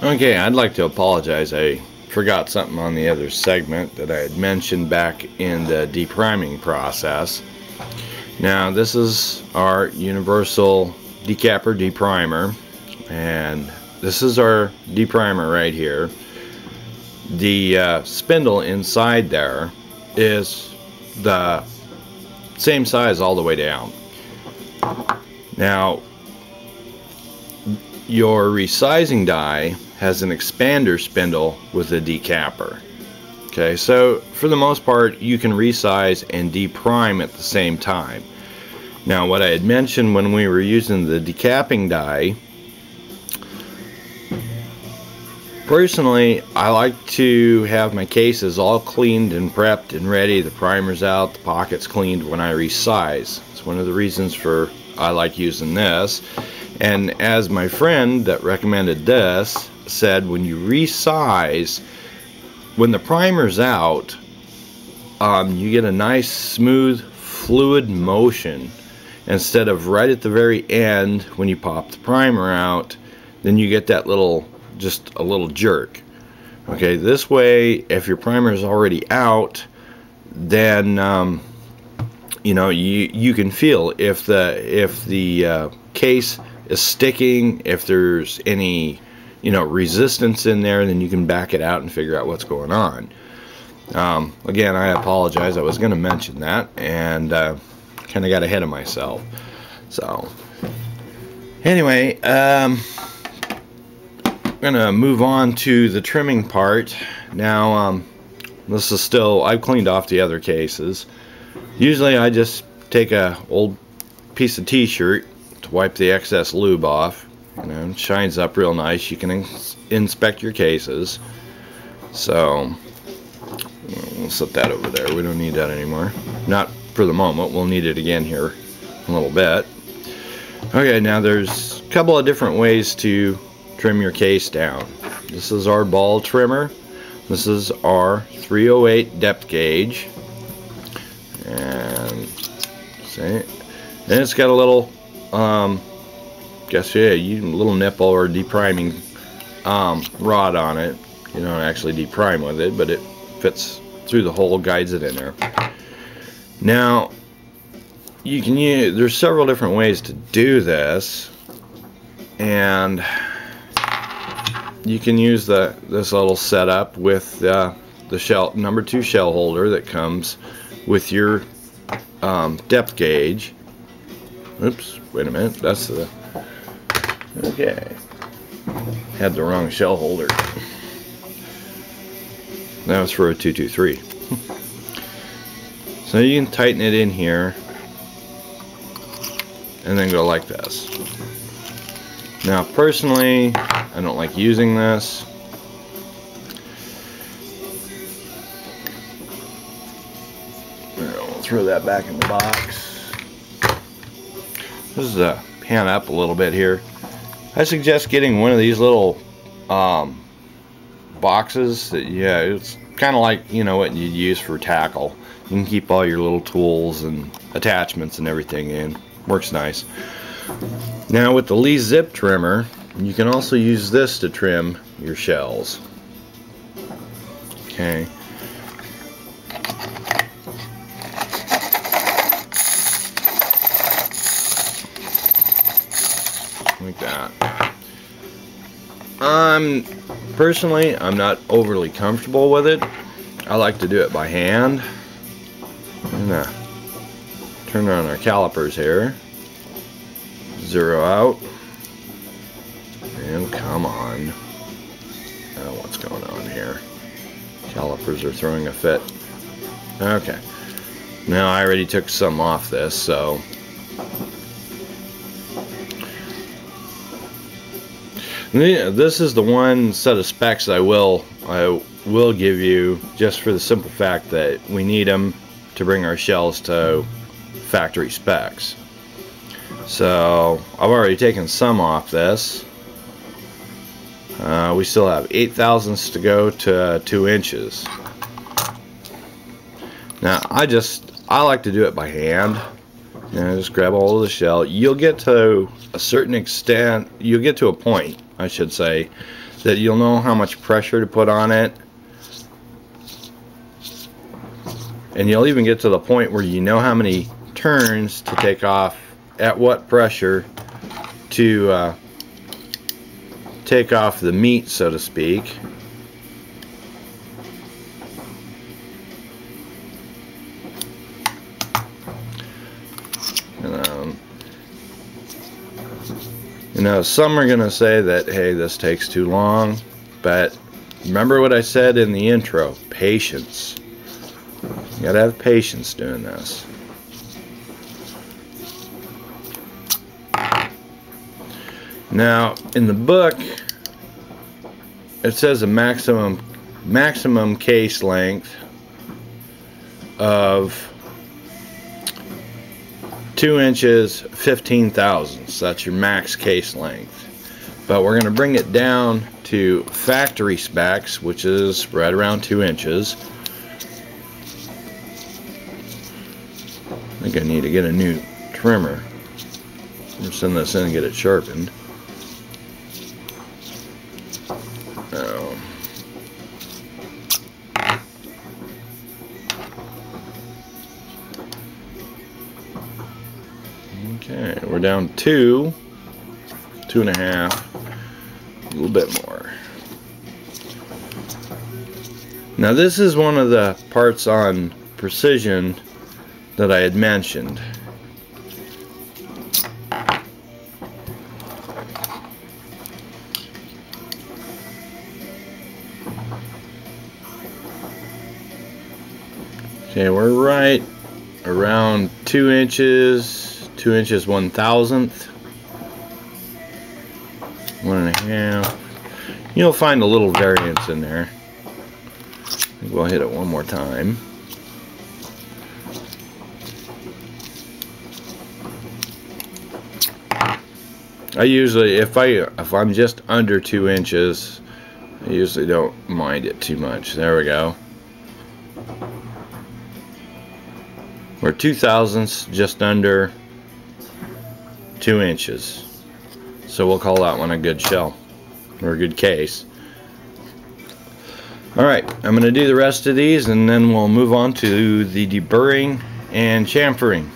Okay, I'd like to apologize. I forgot something on the other segment that I had mentioned back in the depriming process. Now, this is our universal decapper deprimer, and this is our deprimer right here. The spindle inside there is the same size all the way down. Now, your resizing die has an expander spindle with a decapper. Okay, so for the most part, you can resize and deprime at the same time. Now, what I had mentioned when we were using the decapping die, personally, I like to have my cases all cleaned and prepped and ready. The primer's out, the pockets cleaned when I resize. It's one of the reasons for I like using this. And as my friend that recommended this said, when you resize, when the primer's out, you get a nice smooth fluid motion instead of right at the very end when you pop the primer out. Then you get that just a little jerk. Okay, this way, if your primer is already out, then you know, you can feel if the case is sticking, if there's any, you know, resistance in there, then you can back it out and figure out what's going on. Again, I apologize. I was going to mention that and kind of got ahead of myself. So anyway, I'm going to move on to the trimming part. Now, this is still, I've cleaned off the other cases. Usually I just take a old piece of t-shirt to wipe the excess lube off. You know, it shines up real nice. You can inspect your cases. So we'll set that over there. We don't need that anymore. Not for the moment. We'll need it again here in a little bit. Okay, now there's a couple of different ways to trim your case down. This is our ball trimmer. This is our 308 depth gauge. And see, and it's got a little little nipple or depriming rod on it. You don't actually deprime with it, but it fits through the hole, guides it in there. Now, you can use, there's several different ways to do this, and you can use this little setup with the shell number 2 shell holder that comes with your depth gauge. Oops, wait a minute, that's the, okay, had the wrong shell holder. That was for a 223. So you can tighten it in here and then go like this. Now personally, I don't like using this. We'll throw that back in the box. This is a pan up a little bit here. I suggest getting one of these little boxes that, yeah, it's kind of like, you know, what you'd use for tackle. You can keep all your little tools and attachments and everything in. Works nice. Now with the Lee Zip trimmer, you can also use this to trim your shells. Okay. Like that. Personally, I'm not overly comfortable with it. I like to do it by hand. And turn on our calipers here. Zero out. And come on. Oh, what's going on here? Calipers are throwing a fit. Okay. Now I already took some off this, so this is the one set of specs I will give you, just for the simple fact that we need them to bring our shells to factory specs. So I've already taken some off this. We still have 8 thousandths to go to 2 inches. Now I like to do it by hand. You know, just grab all of the shell. You'll get to a certain extent, you'll get to a point, I should say, that you'll know how much pressure to put on it. And you'll even get to the point where you know how many turns to take off at what pressure to take off the meat, so to speak. You know, some are going to say that, hey, this takes too long, but remember what I said in the intro, patience. You got to have patience doing this. Now, in the book, it says a maximum case length of 2 inches 15 thousandths. That's your max case length. But we're going to bring it down to factory specs, which is right around 2 inches. I think I need to get a new trimmer. We'll send this in and get it sharpened. Okay, we're down 2, 2.5, a little bit more. Now this is one of the parts on precision that I had mentioned. Okay, we're right around 2 inches. 2 inches 1,000th, 1.5. You'll find a little variance in there. I think we'll hit it one more time. I usually, if I'm just under 2 inches, I usually don't mind it too much. There we go. We're 2 thousandths, just under 2 inches. So we'll call that one a good shell, or a good case. Alright, I'm going to do the rest of these and then we'll move on to the deburring and chamfering.